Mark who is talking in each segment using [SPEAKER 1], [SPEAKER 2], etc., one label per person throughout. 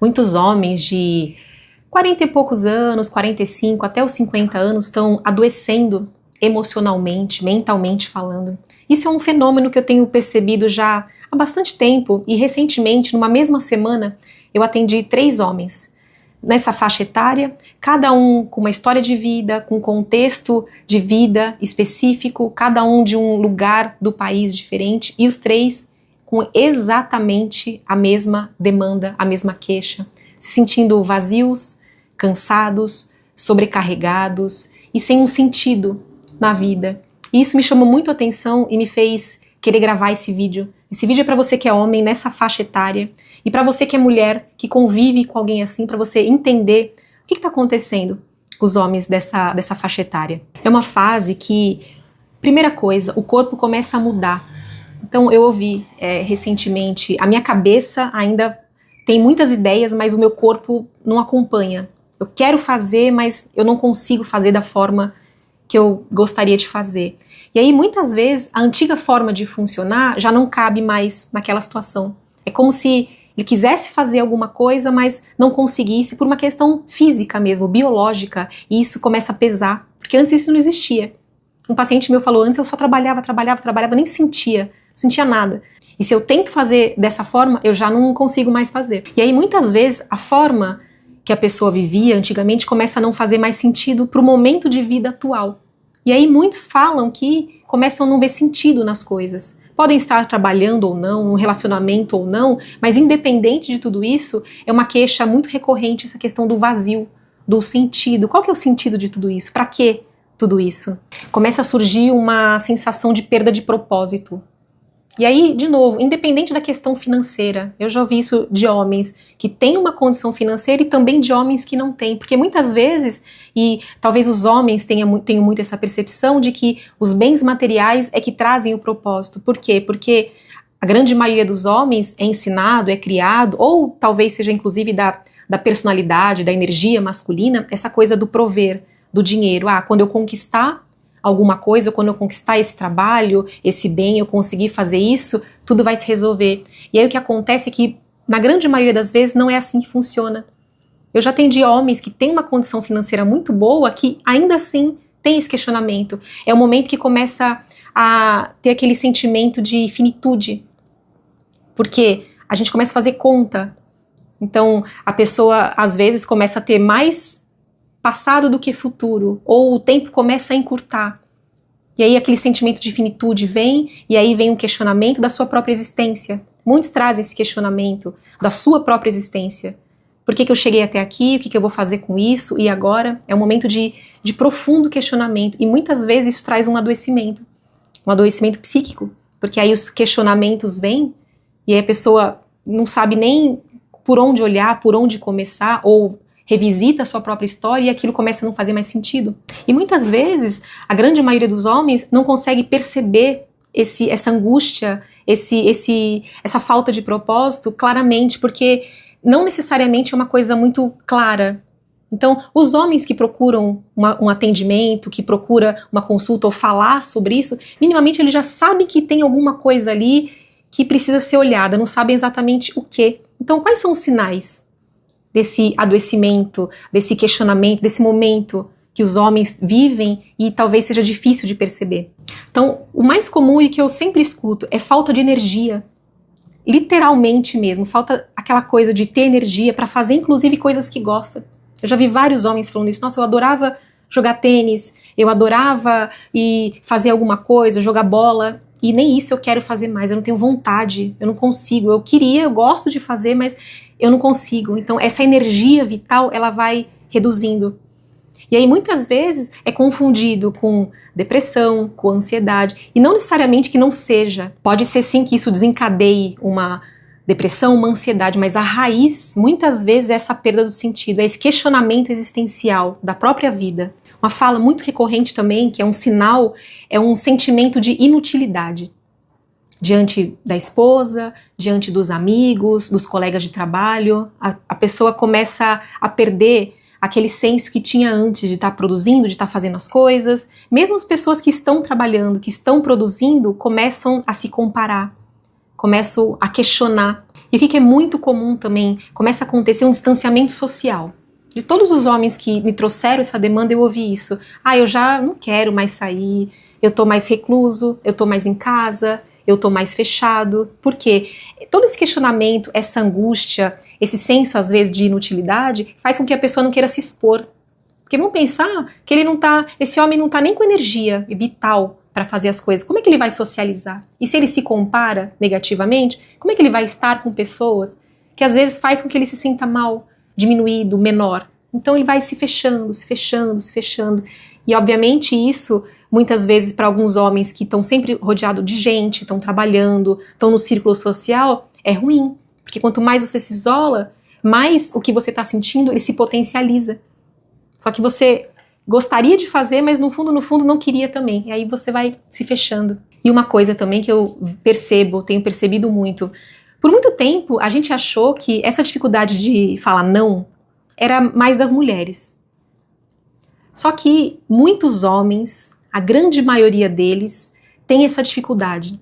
[SPEAKER 1] Muitos homens de 40 e poucos anos, 45 até os 50 anos estão adoecendo emocionalmente, mentalmente falando. Isso é um fenômeno que eu tenho percebido já há bastante tempo e recentemente, numa mesma semana, eu atendi 3 homens nessa faixa etária, cada um com uma história de vida, com contexto de vida específico, cada um de um lugar do país diferente, e os 3 com exatamente a mesma demanda, a mesma queixa, se sentindo vazios, cansados, sobrecarregados e sem um sentido na vida. E isso me chamou muito a atenção e me fez querer gravar esse vídeo. Esse vídeo é para você que é homem nessa faixa etária e para você que é mulher, que convive com alguém assim, para você entender o que está acontecendo com os homens dessa faixa etária. É uma fase que, primeira coisa, o corpo começa a mudar. Então eu ouvi recentemente, a minha cabeça ainda tem muitas ideias, mas o meu corpo não acompanha. Eu quero fazer, mas eu não consigo fazer da forma que eu gostaria de fazer. E aí muitas vezes a antiga forma de funcionar já não cabe mais naquela situação. É como se ele quisesse fazer alguma coisa, mas não conseguisse por uma questão física mesmo, biológica, e isso começa a pesar, porque antes isso não existia. Um paciente meu falou, antes eu só trabalhava, nem sentia nada. E se eu tento fazer dessa forma, eu já não consigo mais fazer. E aí muitas vezes a forma que a pessoa vivia antigamente começa a não fazer mais sentido para o momento de vida atual. E aí muitos falam que começam a não ver sentido nas coisas. Podem estar trabalhando ou não, um relacionamento ou não, mas independente de tudo isso, é uma queixa muito recorrente essa questão do vazio, do sentido. Qual que é o sentido de tudo isso? Para que tudo isso? Começa a surgir uma sensação de perda de propósito. E aí, de novo, independente da questão financeira, eu já ouvi isso de homens que têm uma condição financeira e também de homens que não têm, porque muitas vezes, e talvez os homens tenham muito essa percepção de que os bens materiais é que trazem o propósito. Por quê? Porque a grande maioria dos homens é ensinado, é criado, ou talvez seja inclusive da personalidade, da energia masculina, essa coisa do prover, do dinheiro. Quando eu conquistar alguma coisa, quando eu conquistar esse trabalho, esse bem, eu conseguir fazer isso, tudo vai se resolver. E aí o que acontece é que, na grande maioria das vezes, não é assim que funciona. Eu já atendi homens que têm uma condição financeira muito boa, que ainda assim tem esse questionamento. É o momento que começa a ter aquele sentimento de finitude. Porque a gente começa a fazer conta. Então, a pessoa, às vezes, começa a ter mais passado do que futuro, ou o tempo começa a encurtar. E aí aquele sentimento de finitude vem, e aí vem um questionamento da sua própria existência. Muitos trazem esse questionamento da sua própria existência. Por que eu cheguei até aqui? O que eu vou fazer com isso? E agora? É um momento de profundo questionamento, e muitas vezes isso traz um adoecimento psíquico, porque aí os questionamentos vêm, e aí a pessoa não sabe nem por onde olhar, por onde começar, ou revisita a sua própria história e aquilo começa a não fazer mais sentido. E muitas vezes, a grande maioria dos homens não consegue perceber essa angústia, essa falta de propósito claramente, porque não necessariamente é uma coisa muito clara. Então, os homens que procuram um atendimento, que procuram uma consulta ou falar sobre isso, minimamente eles já sabem que tem alguma coisa ali que precisa ser olhada, não sabem exatamente o quê. Então, quais são os sinais desse adoecimento, desse questionamento, desse momento que os homens vivem e talvez seja difícil de perceber? Então, o mais comum e que eu sempre escuto é falta de energia. Literalmente mesmo, falta aquela coisa de ter energia para fazer, inclusive, coisas que gosta. Eu já vi vários homens falando isso. Nossa, eu adorava jogar tênis, eu adorava fazer alguma coisa, jogar bola, e nem isso eu quero fazer mais, eu não tenho vontade, eu não consigo. Eu gosto de fazer, mas eu não consigo. Então essa energia vital, ela vai reduzindo. E aí muitas vezes é confundido com depressão, com ansiedade, e não necessariamente que não seja. Pode ser sim que isso desencadeie uma depressão, uma ansiedade, mas a raiz muitas vezes é essa perda do sentido, é esse questionamento existencial da própria vida. Uma fala muito recorrente também, que é um sinal, é um sentimento de inutilidade. Diante da esposa, diante dos amigos, dos colegas de trabalho, a pessoa começa a perder aquele senso que tinha antes de estar produzindo, de estar fazendo as coisas. Mesmo as pessoas que estão trabalhando, que estão produzindo, começam a se comparar, começam a questionar. E o que é muito comum também, começa a acontecer um distanciamento social. De todos os homens que me trouxeram essa demanda, eu ouvi isso. Ah, eu já não quero mais sair, eu tô mais recluso, eu tô mais em casa, eu tô mais fechado. Por quê? Todo esse questionamento, essa angústia, esse senso, às vezes, de inutilidade, faz com que a pessoa não queira se expor. Porque vamos pensar que esse homem não tá nem com energia vital para fazer as coisas. Como é que ele vai socializar? E se ele se compara negativamente, como é que ele vai estar com pessoas que às vezes faz com que ele se sinta mal, diminuído, menor? Então ele vai se fechando, se fechando, se fechando. E obviamente isso, muitas vezes para alguns homens que estão sempre rodeados de gente, estão trabalhando, estão no círculo social, é ruim. Porque quanto mais você se isola, mais o que você está sentindo, ele se potencializa. Só que você gostaria de fazer, mas no fundo não queria também. E aí você vai se fechando. E uma coisa também que eu tenho percebido muito. Por muito tempo, a gente achou que essa dificuldade de falar não era mais das mulheres. Só que muitos homens, a grande maioria deles, tem essa dificuldade.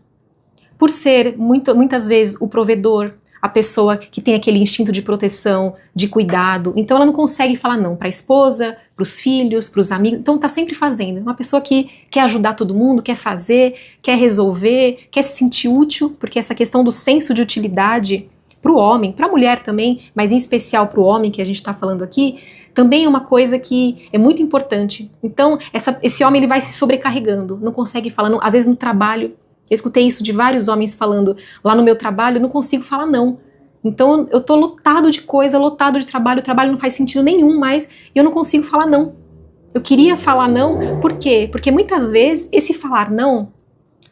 [SPEAKER 1] Por ser muitas vezes o provedor, a pessoa que tem aquele instinto de proteção, de cuidado, então ela não consegue falar não para a esposa, para os filhos, para os amigos, então tá sempre fazendo. Uma pessoa que quer ajudar todo mundo, quer fazer, quer resolver, quer se sentir útil, porque essa questão do senso de utilidade para o homem, para a mulher também, mas em especial para o homem que a gente está falando aqui, também é uma coisa que é muito importante. Então esse homem ele vai se sobrecarregando, não consegue falar, não, às vezes no trabalho. Eu escutei isso de vários homens falando, lá no meu trabalho eu não consigo falar não. Então eu tô lotado de coisa, lotado de trabalho, o trabalho não faz sentido nenhum mais e eu não consigo falar não. Eu queria falar não, por quê? Porque muitas vezes esse falar não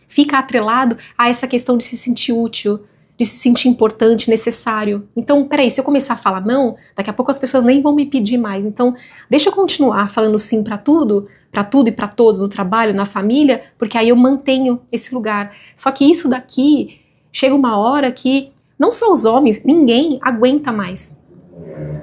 [SPEAKER 1] fica atrelado a essa questão de se sentir útil, de se sentir importante, necessário. Então, peraí, se eu começar a falar não, daqui a pouco as pessoas nem vão me pedir mais. Então, deixa eu continuar falando sim para tudo e para todos, no trabalho, na família, porque aí eu mantenho esse lugar. Só que isso daqui, chega uma hora que não só os homens, ninguém aguenta mais.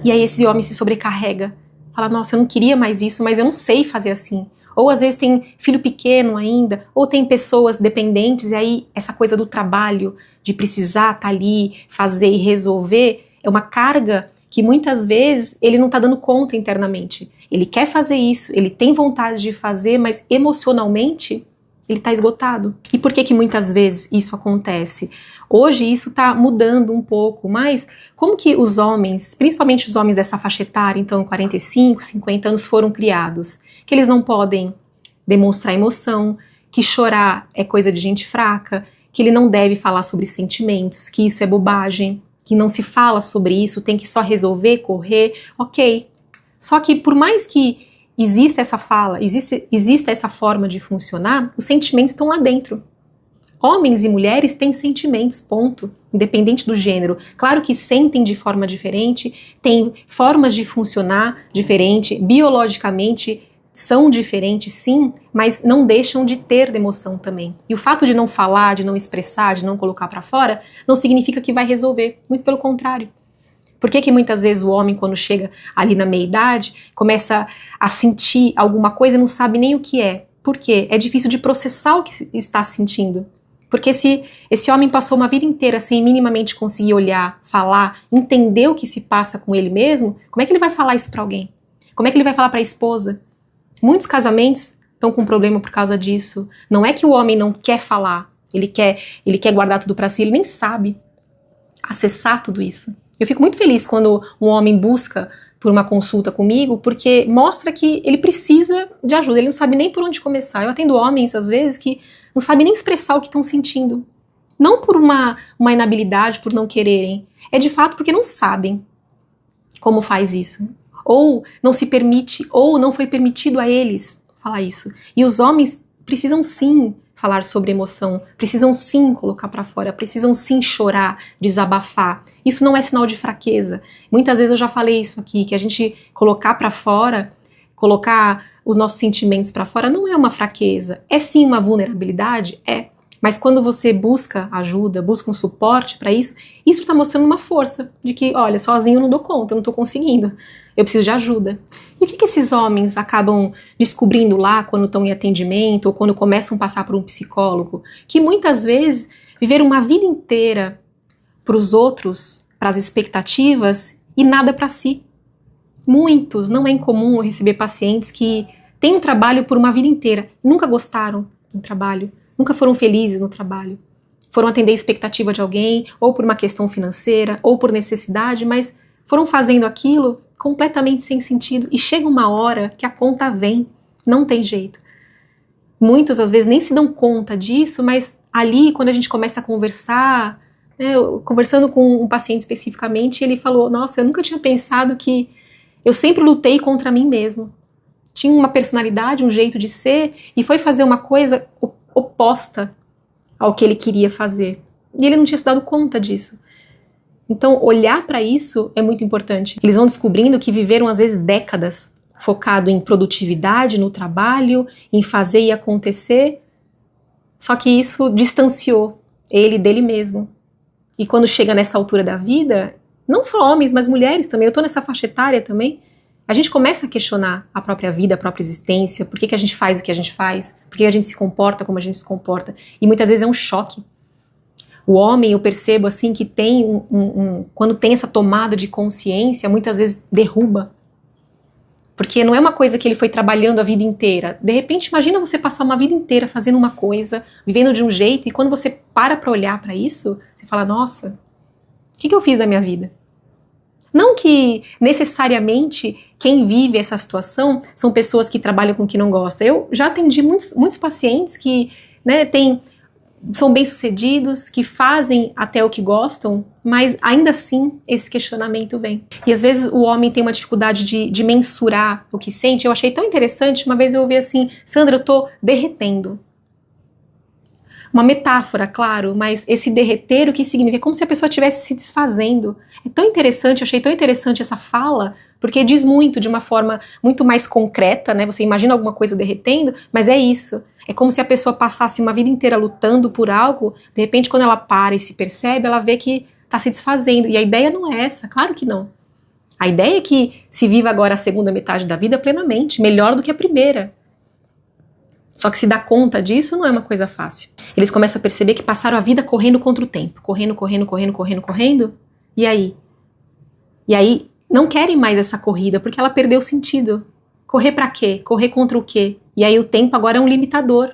[SPEAKER 1] E aí esse homem se sobrecarrega. Fala, nossa, eu não queria mais isso, mas eu não sei fazer assim. Ou às vezes tem filho pequeno ainda, ou tem pessoas dependentes, e aí essa coisa do trabalho, de precisar estar ali, fazer e resolver, é uma carga que muitas vezes ele não está dando conta internamente. Ele quer fazer isso, ele tem vontade de fazer, mas emocionalmente ele está esgotado. E por que muitas vezes isso acontece? Hoje isso está mudando um pouco, mas como que os homens, principalmente os homens dessa faixa etária, então 45, 50 anos, foram criados? Que eles não podem demonstrar emoção, que chorar é coisa de gente fraca, que ele não deve falar sobre sentimentos, que isso é bobagem, que não se fala sobre isso, tem que só resolver, correr, ok. Só que por mais que exista essa fala, exista essa forma de funcionar, os sentimentos estão lá dentro. Homens e mulheres têm sentimentos, ponto, independente do gênero. Claro que sentem de forma diferente, têm formas de funcionar diferente, biologicamente são diferentes, sim, mas não deixam de ter emoção também. E o fato de não falar, de não expressar, de não colocar pra fora, não significa que vai resolver, muito pelo contrário. Por que muitas vezes o homem, quando chega ali na meia-idade, começa a sentir alguma coisa e não sabe nem o que é? Por quê? É difícil de processar o que está sentindo. Porque se esse homem passou uma vida inteira sem minimamente conseguir olhar, falar, entender o que se passa com ele mesmo, como é que ele vai falar isso para alguém? Como é que ele vai falar para a esposa? Muitos casamentos estão com problema por causa disso. Não é que o homem não quer falar, ele quer guardar tudo para si, ele nem sabe acessar tudo isso. Eu fico muito feliz quando um homem busca por uma consulta comigo, porque mostra que ele precisa de ajuda, ele não sabe nem por onde começar. Eu atendo homens, às vezes, que não sabem nem expressar o que estão sentindo. Não por uma inabilidade, por não quererem. É de fato porque não sabem como faz isso. Ou não se permite, ou não foi permitido a eles falar isso. E os homens precisam sim falar sobre emoção, precisam sim colocar para fora, precisam sim chorar, desabafar. Isso não é sinal de fraqueza. Muitas vezes eu já falei isso aqui, que a gente colocar para fora, colocar os nossos sentimentos para fora não é uma fraqueza. É sim uma vulnerabilidade? É. Mas quando você busca ajuda, busca um suporte para isso está mostrando uma força de que, olha, sozinho eu não dou conta, eu não estou conseguindo, eu preciso de ajuda. E o que esses homens acabam descobrindo lá quando estão em atendimento ou quando começam a passar por um psicólogo? Que muitas vezes viveram uma vida inteira para os outros, para as expectativas e nada para si. Muitos, não é incomum eu receber pacientes que têm um trabalho por uma vida inteira, nunca gostaram do trabalho, nunca foram felizes no trabalho. Foram atender a expectativa de alguém, ou por uma questão financeira, ou por necessidade, mas foram fazendo aquilo completamente sem sentido. E chega uma hora que a conta vem, não tem jeito. Muitos, às vezes, nem se dão conta disso, mas ali, quando a gente começa a conversar, né, conversando com um paciente especificamente, ele falou, nossa, eu nunca tinha pensado que eu sempre lutei contra mim mesmo. Tinha uma personalidade, um jeito de ser, e foi fazer uma coisa oposta ao que ele queria fazer. E ele não tinha se dado conta disso. Então, olhar para isso é muito importante. Eles vão descobrindo que viveram, às vezes, décadas focado em produtividade, no trabalho, em fazer e acontecer, só que isso distanciou ele dele mesmo. E quando chega nessa altura da vida, não só homens, mas mulheres também, eu tô nessa faixa etária também, a gente começa a questionar a própria vida, a própria existência, por que a gente faz o que a gente faz, por que a gente se comporta como a gente se comporta. E muitas vezes é um choque. O homem, eu percebo assim que tem quando tem essa tomada de consciência, muitas vezes derruba. Porque não é uma coisa que ele foi trabalhando a vida inteira. De repente, imagina você passar uma vida inteira fazendo uma coisa, vivendo de um jeito, e quando você para olhar para isso, você fala, nossa, o que eu fiz na minha vida? Não que necessariamente quem vive essa situação são pessoas que trabalham com o que não gosta. Eu já atendi muitos pacientes que, né, são bem-sucedidos, que fazem até o que gostam, mas ainda assim esse questionamento vem. E às vezes o homem tem uma dificuldade de mensurar o que sente. Eu achei tão interessante, uma vez eu ouvi assim, Sandra, eu tô derretendo. Uma metáfora, claro, mas esse derreter, o que significa? É como se a pessoa estivesse se desfazendo. É tão interessante, eu achei tão interessante essa fala, porque diz muito de uma forma muito mais concreta, né? Você imagina alguma coisa derretendo, mas é isso. É como se a pessoa passasse uma vida inteira lutando por algo, de repente quando ela para e se percebe, ela vê que está se desfazendo. E a ideia não é essa, claro que não. A ideia é que se viva agora a segunda metade da vida plenamente, melhor do que a primeira. Só que se dar conta disso não é uma coisa fácil. Eles começam a perceber que passaram a vida correndo contra o tempo. Correndo. E aí? E aí não querem mais essa corrida, porque ela perdeu o sentido. Correr pra quê? Correr contra o quê? E aí o tempo agora é um limitador.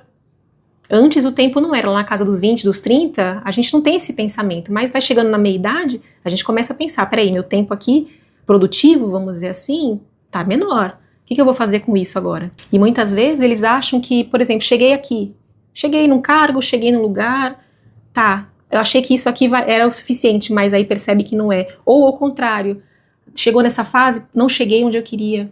[SPEAKER 1] Antes o tempo não era. Lá na casa dos 20, dos 30, a gente não tem esse pensamento. Mas vai chegando na meia-idade, a gente começa a pensar, peraí, meu tempo aqui, produtivo, vamos dizer assim, tá menor. O que eu vou fazer com isso agora? E muitas vezes eles acham que, por exemplo, cheguei aqui, cheguei num cargo, cheguei num lugar, tá, eu achei que isso aqui era o suficiente, mas aí percebe que não é. Ou ao contrário, chegou nessa fase, não cheguei onde eu queria,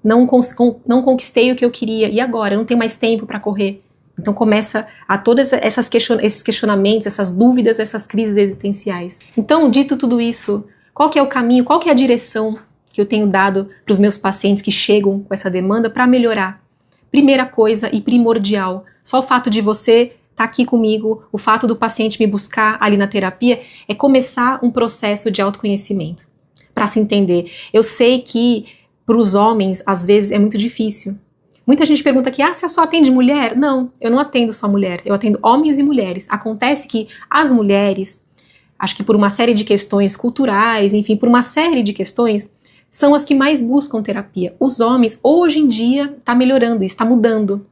[SPEAKER 1] não conquistei o que eu queria, e agora? Eu não tenho mais tempo para correr. Então começa a todos esses questionamentos, essas dúvidas, essas crises existenciais. Então, dito tudo isso, qual que é o caminho, qual que é a direção que eu tenho dado para os meus pacientes que chegam com essa demanda para melhorar? Primeira coisa e primordial, só o fato de você estar aqui comigo, o fato do paciente me buscar ali na terapia, é começar um processo de autoconhecimento, para se entender. Eu sei que para os homens, às vezes, é muito difícil. Muita gente pergunta aqui, você só atende mulher? Não, eu não atendo só mulher, eu atendo homens e mulheres. Acontece que as mulheres, acho que por uma série de questões culturais, enfim, por uma série de questões, são as que mais buscam terapia. Os homens, hoje em dia, está melhorando, está mudando.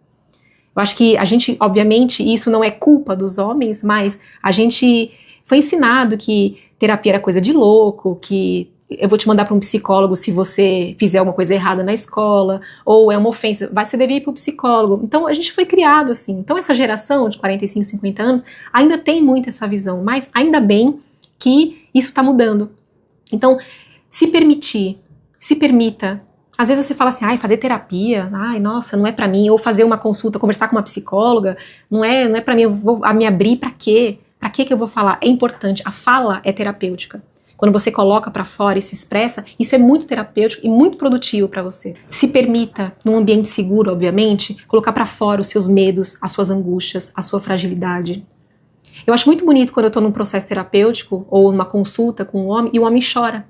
[SPEAKER 1] Eu acho que a gente, obviamente, isso não é culpa dos homens, mas a gente foi ensinado que terapia era coisa de louco, que eu vou te mandar para um psicólogo se você fizer alguma coisa errada na escola, ou é uma ofensa, você deve ir para o psicólogo. Então a gente foi criado assim. Então essa geração de 45, 50 anos ainda tem muito essa visão, mas ainda bem que isso está mudando. Então, se permita. Às vezes você fala assim, fazer terapia, nossa, não é pra mim, ou fazer uma consulta, conversar com uma psicóloga, não é pra mim, eu vou me abrir pra quê? Pra que eu vou falar? É importante, a fala é terapêutica. Quando você coloca pra fora e se expressa, isso é muito terapêutico e muito produtivo pra você. Se permita, num ambiente seguro, obviamente, colocar pra fora os seus medos, as suas angústias, a sua fragilidade. Eu acho muito bonito quando eu tô num processo terapêutico, ou numa consulta com um homem, e o homem chora.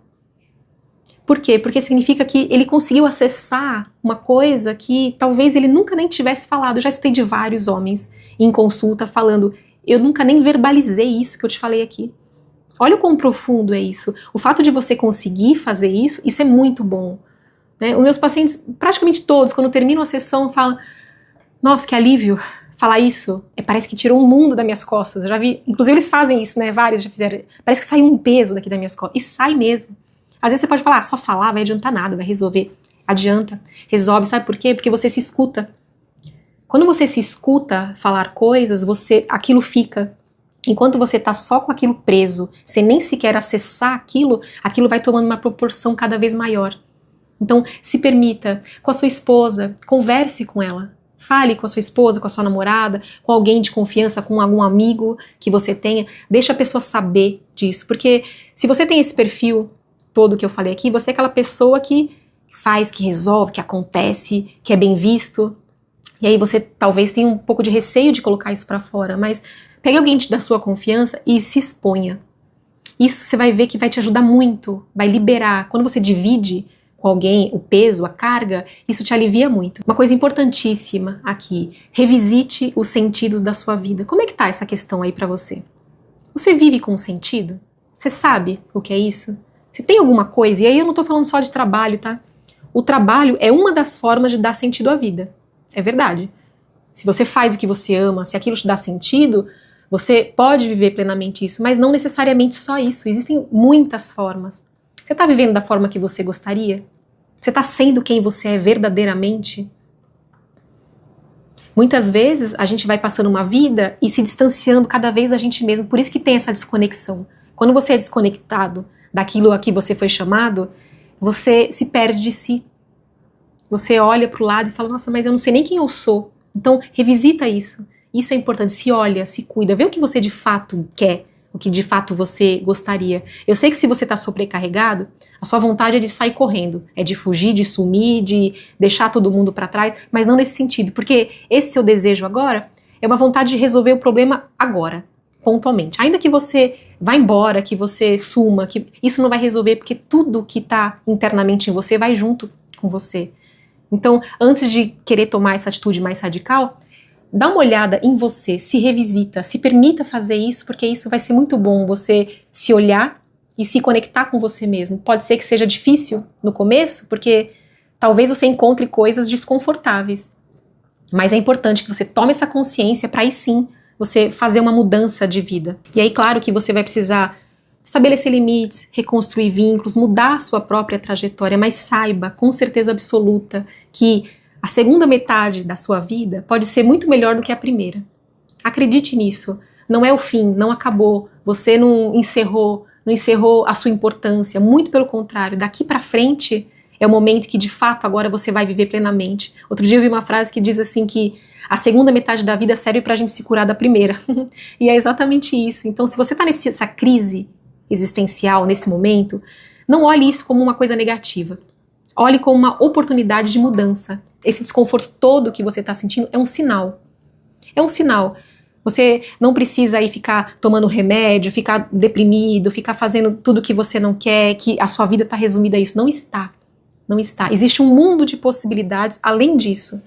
[SPEAKER 1] Por quê? Porque significa que ele conseguiu acessar uma coisa que talvez ele nunca nem tivesse falado. Eu já escutei de vários homens em consulta falando, eu nunca nem verbalizei isso que eu te falei aqui. Olha o quão profundo é isso. O fato de você conseguir fazer isso, isso é muito bom. Né? Os meus pacientes, praticamente todos, quando terminam a sessão, falam: nossa, que alívio falar isso. Parece que tirou um mundo das minhas costas. Eu já vi, inclusive eles fazem isso, né? Vários já fizeram. Parece que saiu um peso daqui das minhas costas. E sai mesmo. Às vezes você pode falar: só falar vai adiantar nada, vai resolver. Adianta, resolve. Sabe por quê? Porque você se escuta. Quando você se escuta falar coisas, aquilo fica. Enquanto você tá só com aquilo preso, sem nem sequer acessar aquilo vai tomando uma proporção cada vez maior. Então, se permita, com a sua esposa, converse com ela. Fale com a sua esposa, com a sua namorada, com alguém de confiança, com algum amigo que você tenha. Deixa a pessoa saber disso. Porque se você tem esse perfil todo que eu falei aqui, você é aquela pessoa que faz, que resolve, que acontece, que é bem visto. E aí você talvez tenha um pouco de receio de colocar isso pra fora, mas pegue alguém da sua confiança e se exponha. Isso você vai ver que vai te ajudar muito, vai liberar. Quando você divide com alguém o peso, a carga, isso te alivia muito. Uma coisa importantíssima aqui, revisite os sentidos da sua vida. Como é que tá essa questão aí pra você? Você vive com sentido? Você sabe o que é isso? Você tem alguma coisa? E aí eu não tô falando só de trabalho, tá? O trabalho é uma das formas de dar sentido à vida. É verdade. Se você faz o que você ama, se aquilo te dá sentido, você pode viver plenamente isso, mas não necessariamente só isso. Existem muitas formas. Você está vivendo da forma que você gostaria? Você está sendo quem você é verdadeiramente? Muitas vezes a gente vai passando uma vida e se distanciando cada vez da gente mesmo. Por isso que tem essa desconexão. Quando você é desconectado daquilo a que você foi chamado, você se perde de si. Você olha para o lado e fala: nossa, mas eu não sei nem quem eu sou. Então, revisita isso. Isso é importante. Se olha, se cuida. Vê o que você de fato quer, o que de fato você gostaria. Eu sei que se você está sobrecarregado, a sua vontade é de sair correndo. É de fugir, de sumir, de deixar todo mundo para trás, mas não nesse sentido. Porque esse seu desejo agora é uma vontade de resolver o problema agora, pontualmente. Ainda que você vá embora, que você suma, que isso não vai resolver, porque tudo que está internamente em você vai junto com você. Então, antes de querer tomar essa atitude mais radical, dá uma olhada em você, se revisita, se permita fazer isso, porque isso vai ser muito bom, você se olhar e se conectar com você mesmo. Pode ser que seja difícil no começo, porque talvez você encontre coisas desconfortáveis, mas é importante que você tome essa consciência para aí sim você fazer uma mudança de vida. E aí, claro que você vai precisar estabelecer limites, reconstruir vínculos, mudar sua própria trajetória, mas saiba com certeza absoluta que a segunda metade da sua vida pode ser muito melhor do que a primeira. Acredite nisso. Não é o fim, não acabou. Você não encerrou a sua importância. Muito pelo contrário, daqui pra frente é o momento que de fato agora você vai viver plenamente. Outro dia eu vi uma frase que diz assim que a segunda metade da vida serve pra gente se curar da primeira. E é exatamente isso. Então, se você tá nessa crise existencial, nesse momento, não olhe isso como uma coisa negativa. Olhe como uma oportunidade de mudança. Esse desconforto todo que você está sentindo é um sinal. É um sinal. Você não precisa aí ficar tomando remédio, ficar deprimido, ficar fazendo tudo que você não quer, que a sua vida está resumida a isso. Não está. Não está. Existe um mundo de possibilidades além disso.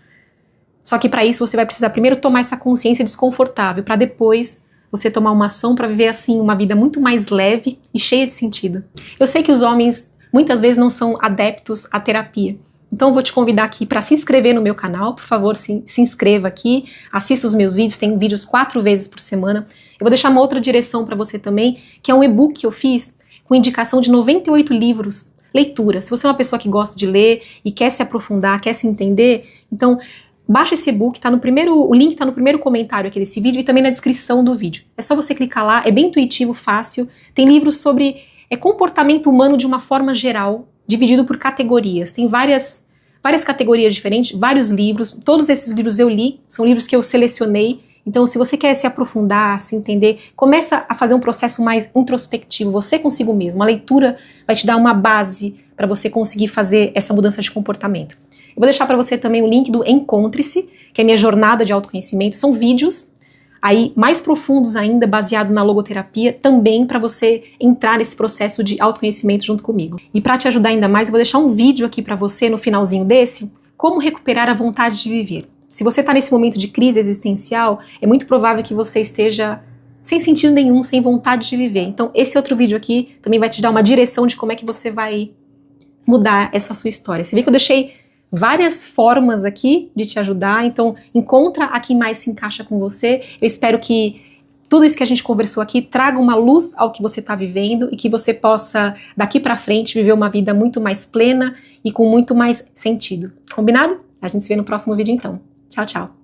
[SPEAKER 1] Só que para isso você vai precisar primeiro tomar essa consciência desconfortável, para depois você tomar uma ação para viver assim uma vida muito mais leve e cheia de sentido. Eu sei que os homens muitas vezes não são adeptos à terapia. Então eu vou te convidar aqui para se inscrever no meu canal, por favor, se inscreva aqui, assista os meus vídeos, tem vídeos 4 vezes por semana. Eu vou deixar uma outra direção para você também, que é um e-book que eu fiz com indicação de 98 livros, leitura. Se você é uma pessoa que gosta de ler e quer se aprofundar, quer se entender, então baixa esse e-book, o link está no primeiro comentário aqui desse vídeo e também na descrição do vídeo. É só você clicar lá, é bem intuitivo, fácil. Tem livros sobre comportamento humano de uma forma geral, dividido por categorias. Tem várias categorias diferentes, vários livros. Todos esses livros eu li, são livros que eu selecionei. Então, se você quer se aprofundar, se entender, começa a fazer um processo mais introspectivo, você consigo mesmo. A leitura vai te dar uma base para você conseguir fazer essa mudança de comportamento. Eu vou deixar para você também o link do Encontre-se, que é a minha jornada de autoconhecimento. São vídeos aí mais profundos ainda, baseado na logoterapia, também para você entrar nesse processo de autoconhecimento junto comigo. E para te ajudar ainda mais, eu vou deixar um vídeo aqui para você no finalzinho desse, como recuperar a vontade de viver. Se você está nesse momento de crise existencial, é muito provável que você esteja sem sentido nenhum, sem vontade de viver. Então esse outro vídeo aqui também vai te dar uma direção de como é que você vai mudar essa sua história. Você vê que eu deixei várias formas aqui de te ajudar, então encontra a que mais se encaixa com você. Eu espero que tudo isso que a gente conversou aqui traga uma luz ao que você está vivendo e que você possa, daqui para frente, viver uma vida muito mais plena e com muito mais sentido. Combinado? A gente se vê no próximo vídeo então. Tchau, tchau.